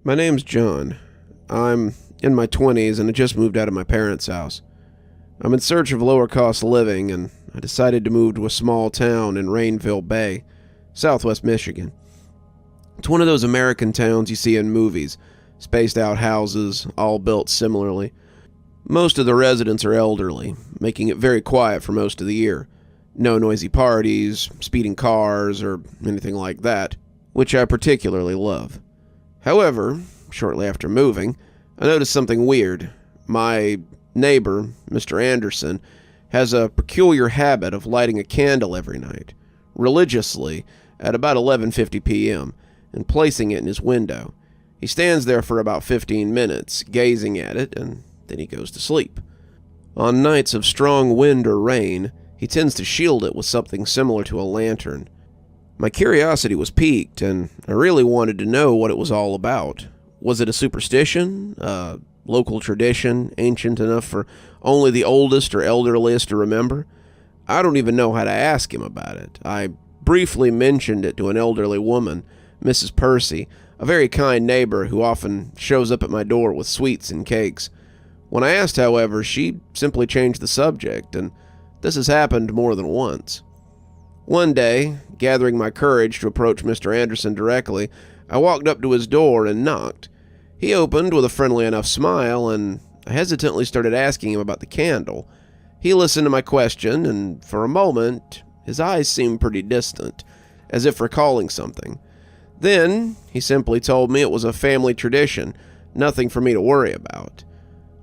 My name's John. I'm in my 20s and I just moved out of my parents' house. I'm in search of lower cost living, and I decided to move to a small town in Rainville Bay, southwest Michigan. It's one of those American towns you see in movies, spaced out houses, all built similarly. Most of the residents are elderly, making it very quiet for most of the year. No noisy parties, speeding cars, or anything like that, which I particularly love. However, shortly after moving, I noticed something weird. My neighbor, Mr. Anderson, has a peculiar habit of lighting a candle every night, religiously, at about 11:50 p.m., and placing it in his window. He stands there for about 15 minutes, gazing at it, and then he goes to sleep. On nights of strong wind or rain, he tends to shield it with something similar to a lantern. My curiosity was piqued, and I really wanted to know what it was all about. Was it a superstition? A local tradition, ancient enough for only the oldest or elderliest to remember? I don't even know how to ask him about it. I briefly mentioned it to an elderly woman, Mrs. Percy, a very kind neighbor who often shows up at my door with sweets and cakes. When I asked, however, she simply changed the subject, and this has happened more than once. One day, gathering my courage to approach Mr. Anderson directly, I walked up to his door and knocked. He opened with a friendly enough smile, and I hesitantly started asking him about the candle. He listened to my question, and for a moment, his eyes seemed pretty distant, as if recalling something. Then, he simply told me it was a family tradition, nothing for me to worry about.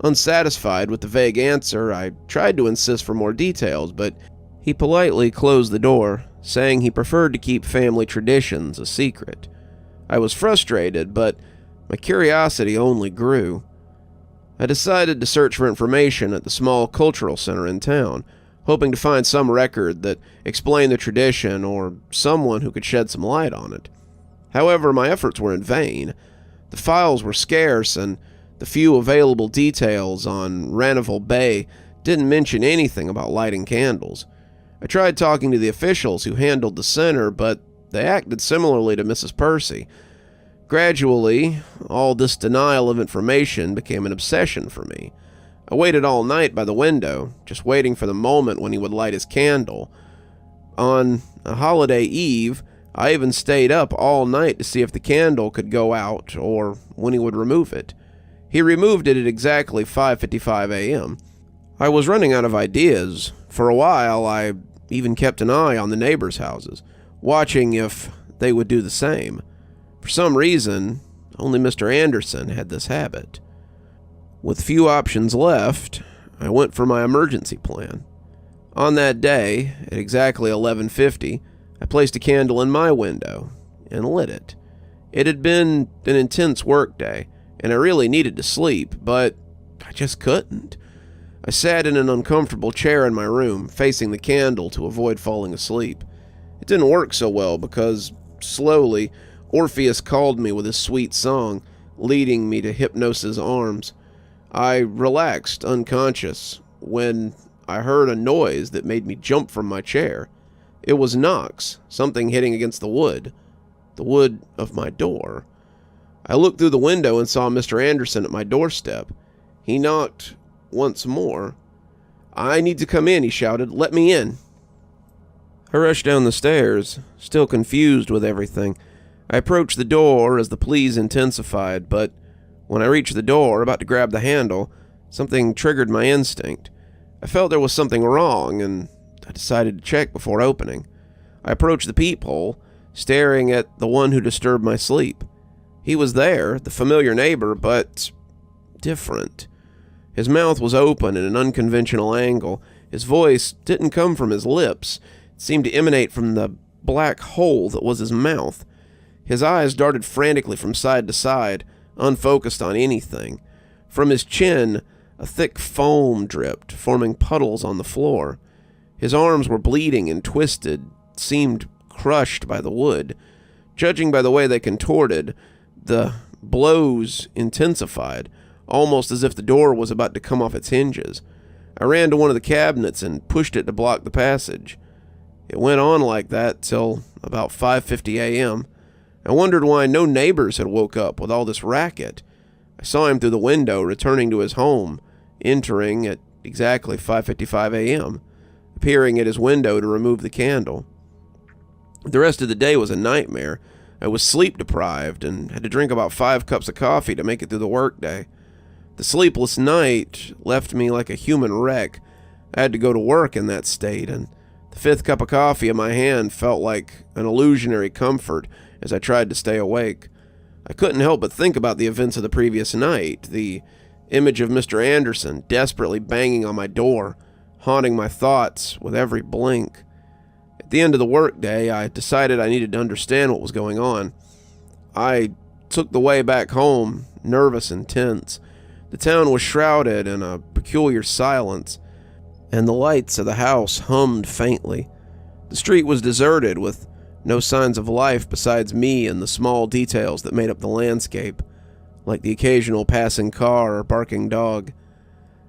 Unsatisfied with the vague answer, I tried to insist for more details, but he politely closed the door, saying he preferred to keep family traditions a secret. I was frustrated, but my curiosity only grew. I decided to search for information at the small cultural center in town, hoping to find some record that explained the tradition or someone who could shed some light on it. However, my efforts were in vain. The files were scarce, and the few available details on Rainville Bay didn't mention anything about lighting candles. I tried talking to the officials who handled the center, but they acted similarly to Mrs. Percy. Gradually, all this denial of information became an obsession for me. I waited all night by the window, just waiting for the moment when he would light his candle. On a holiday eve, I even stayed up all night to see if the candle could go out or when he would remove it. He removed it at exactly 5:55 a.m. I was running out of ideas. For a while, I even kept an eye on the neighbors' houses, watching if they would do the same. For some reason, only Mr. Anderson had this habit. With few options left, I went for my emergency plan. On that day, at exactly 11:50, I placed a candle in my window and lit it. It had been an intense work day, and I really needed to sleep, but I just couldn't. I sat in an uncomfortable chair in my room, facing the candle to avoid falling asleep. It didn't work so well because, slowly, Orpheus called me with his sweet song, leading me to Hypnos's arms. I relaxed, unconscious, when I heard a noise that made me jump from my chair. It was knocks, something hitting against the wood of my door. I looked through the window and saw Mr. Anderson at my doorstep. He knocked once more. "I need to come in," he shouted. "Let me in." I rushed down the stairs, still confused with everything. I approached the door as the pleas intensified, but when I reached the door, about to grab the handle, something triggered my instinct. I felt there was something wrong, and I decided to check before opening. I approached the peephole, staring at the one who disturbed my sleep. He was there, the familiar neighbor, but different. His mouth was open at an unconventional angle. His voice didn't come from his lips. It seemed to emanate from the black hole that was his mouth. His eyes darted frantically from side to side, unfocused on anything. From his chin, a thick foam dripped, forming puddles on the floor. His arms were bleeding and twisted, seemed crushed by the wood. Judging by the way they contorted, the blows intensified, almost as if the door was about to come off its hinges. I ran to one of the cabinets and pushed it to block the passage. It went on like that till about 5:50 a.m. I wondered why no neighbors had woke up with all this racket. I saw him through the window returning to his home, entering at exactly 5:55 a.m., appearing at his window to remove the candle. The rest of the day was a nightmare. I was sleep-deprived and had to drink about 5 cups of coffee to make it through the workday. The sleepless night left me like a human wreck. I had to go to work in that state, and the 5th cup of coffee in my hand felt like an illusionary comfort as I tried to stay awake. I couldn't help but think about the events of the previous night, the image of Mr. Anderson desperately banging on my door, haunting my thoughts with every blink. At the end of the workday, I decided I needed to understand what was going on. I took the way back home, nervous and tense. The town was shrouded in a peculiar silence, and the lights of the house hummed faintly. The street was deserted, with no signs of life besides me and the small details that made up the landscape, like the occasional passing car or barking dog.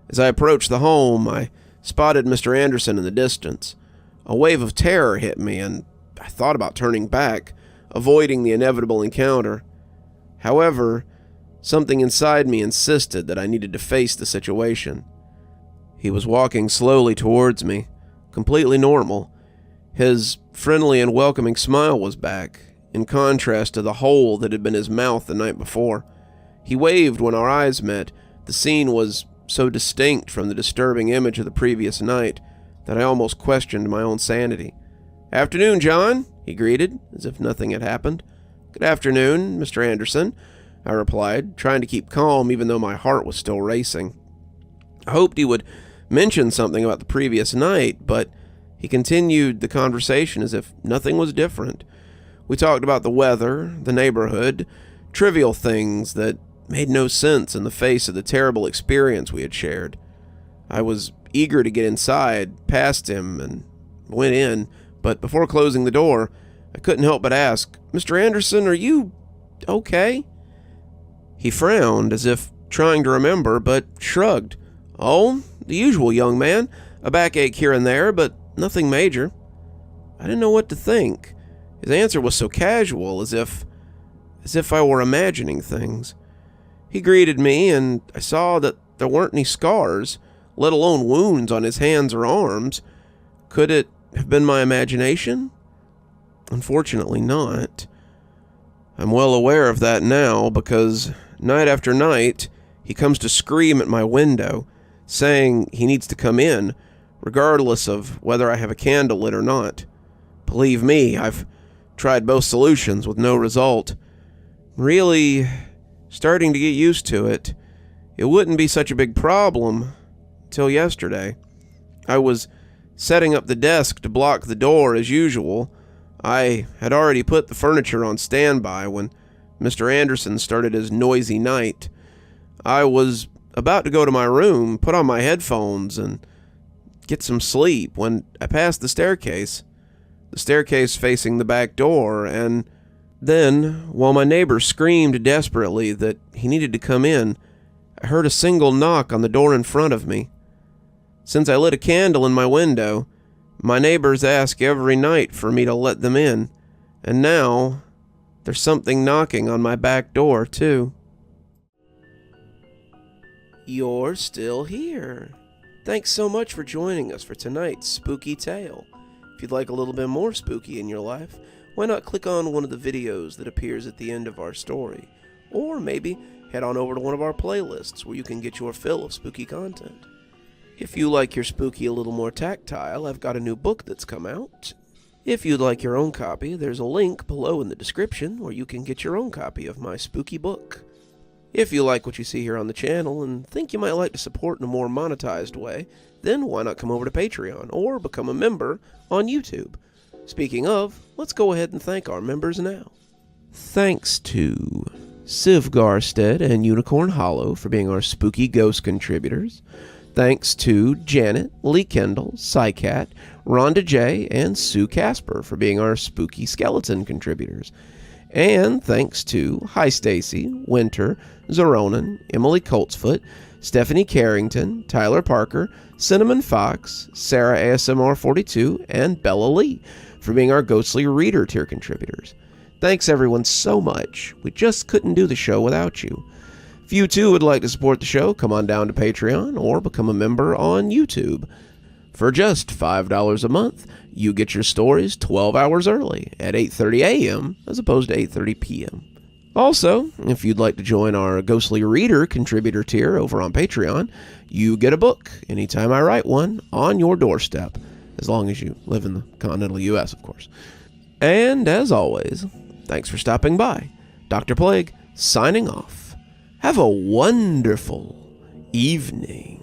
As I approached the home, I spotted Mr. Anderson in the distance. A wave of terror hit me, and I thought about turning back, avoiding the inevitable encounter. However, something inside me insisted that I needed to face the situation. He was walking slowly towards me, completely normal. His friendly and welcoming smile was back, in contrast to the hole that had been his mouth the night before. He waved when our eyes met. The scene was so distinct from the disturbing image of the previous night that I almost questioned my own sanity. "Afternoon, John," he greeted, as if nothing had happened. "Good afternoon, Mr. Anderson," I replied, trying to keep calm even though my heart was still racing. I hoped he would mention something about the previous night, but he continued the conversation as if nothing was different. We talked about the weather, the neighborhood, trivial things that made no sense in the face of the terrible experience we had shared. I was eager to get inside, past him, and went in, but before closing the door, I couldn't help but ask, "Mr. Anderson, are you okay?" He frowned, as if trying to remember, but shrugged. "Oh, the usual, young man. A backache here and there, but nothing major." I didn't know what to think. His answer was so casual, as if I were imagining things. He greeted me, and I saw that there weren't any scars, let alone wounds on his hands or arms. Could it have been my imagination? Unfortunately not. I'm well aware of that now, because night after night, he comes to scream at my window, saying he needs to come in, regardless of whether I have a candle lit or not. Believe me, I've tried both solutions with no result. Really starting to get used to it. It wouldn't be such a big problem till yesterday. I was setting up the desk to block the door as usual. I had already put the furniture on standby when Mr. Anderson started his noisy night. I was about to go to my room, put on my headphones, and get some sleep when I passed the staircase facing the back door, and then, while my neighbor screamed desperately that he needed to come in, I heard a single knock on the door in front of me. Since I lit a candle in my window, my neighbors ask every night for me to let them in, and now there's something knocking on my back door, too. You're still here. Thanks so much for joining us for tonight's spooky tale. If you'd like a little bit more spooky in your life, why not click on one of the videos that appears at the end of our story, or maybe head on over to one of our playlists where you can get your fill of spooky content. If you like your spooky a little more tactile, I've got a new book that's come out. If you'd like your own copy, there's a link below in the description where you can get your own copy of my spooky book. If you like what you see here on the channel and think you might like to support in a more monetized way, then why not come over to Patreon or become a member on YouTube? Speaking of, let's go ahead and thank our members now. Thanks to Civ Garstad and Unicorn Hollow for being our spooky ghost contributors. Thanks to Janet, Lee Kendall, Saikat, Rhonda J, and Sue Casper for being our spooky skeleton contributors. And thanks to Hi Stacy, Winter, Xaronan, Emily Coltsfoot, Stephanie Carrington, Tyler Parker, Cinnamon Fox, Sarah ASMR42, and Bella Lee for being our Ghostly Reader tier contributors. Thanks everyone so much. We just couldn't do the show without you. If you too would like to support the show, come on down to Patreon or become a member on YouTube. For just $5 a month, you get your stories 12 hours early at 8:30 a.m. as opposed to 8:30 p.m. Also, if you'd like to join our Ghostly Reader contributor tier over on Patreon, you get a book anytime I write one on your doorstep, as long as you live in the continental U.S., of course. And as always, thanks for stopping by. Dr. Plague, signing off. Have a wonderful evening.